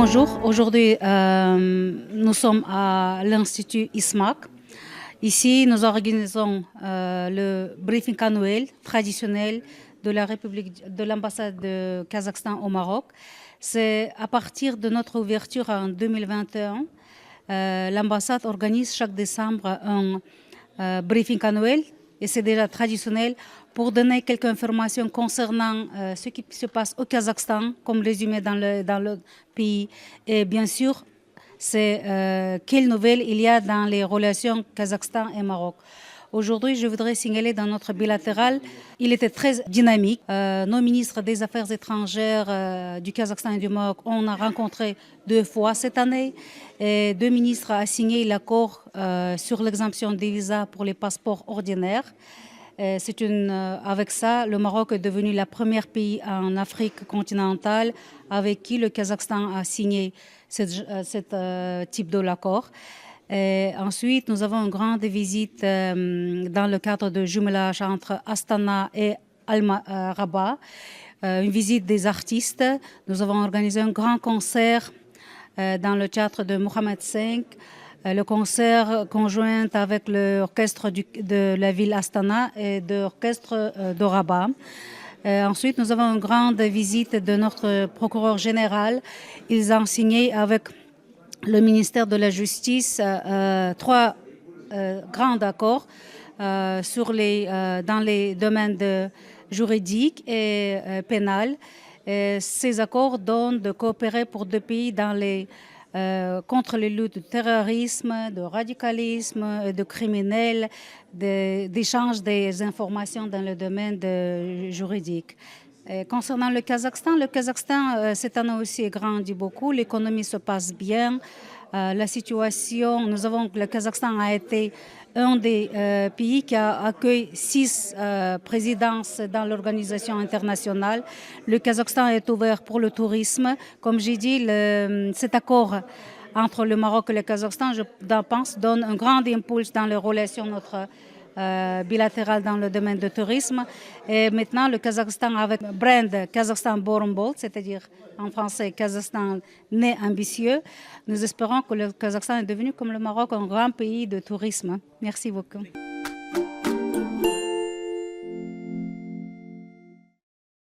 Bonjour, aujourd'hui nous sommes à l'Institut ISMAC. Ici, nous organisons le briefing annuel traditionnel de la République, de l'ambassade de Kazakhstan au Maroc. C'est à partir de notre ouverture en 2021, l'ambassade organise chaque décembre un briefing annuel et c'est déjà traditionnel pour donner quelques informations concernant ce qui se passe au Kazakhstan comme résumé dans le pays. Et bien sûr, c'est quelles nouvelles il y a dans les relations Kazakhstan et Maroc. Aujourd'hui, je voudrais signaler dans notre bilatéral, il était très dynamique. Nos ministres des Affaires étrangères du Kazakhstan et du Maroc, on a rencontré 2 fois cette année. Et 2 ministres ont signé l'accord sur l'exemption des visas pour les passeports ordinaires. Avec ça, le Maroc est devenu le premier pays en Afrique continentale avec qui le Kazakhstan a signé ce type d'accord. Ensuite, nous avons une grande visite dans le cadre de jumelage entre Astana et Rabat, une visite des artistes. Nous avons organisé un grand concert dans le théâtre de Mohamed V, le concert conjoint avec l'orchestre de la ville Astana et de l'orchestre de Rabat. Ensuite, nous avons une grande visite de notre procureur général. Ils ont signé avec le ministère de la Justice 3 grands accords dans les domaines juridiques et pénal. Ces accords donnent de coopérer pour 2 pays contre les luttes du terrorisme, de radicalisme, de criminels, d'échange des informations dans le domaine juridique. Concernant le Kazakhstan, cette année aussi grandit beaucoup, l'économie se passe bien. La situation, le Kazakhstan a été un des pays qui a accueilli 6 présidences dans l'organisation internationale. Le Kazakhstan est ouvert pour le tourisme. Comme j'ai dit, cet accord entre le Maroc et le Kazakhstan, je pense, donne un grand impulse dans les relations bilatérales dans le domaine du tourisme. Et maintenant, le Kazakhstan avec le brand Kazakhstan Born Bold, c'est-à-dire en français Kazakhstan né ambitieux, nous espérons que le Kazakhstan est devenu comme le Maroc un grand pays de tourisme. Merci beaucoup.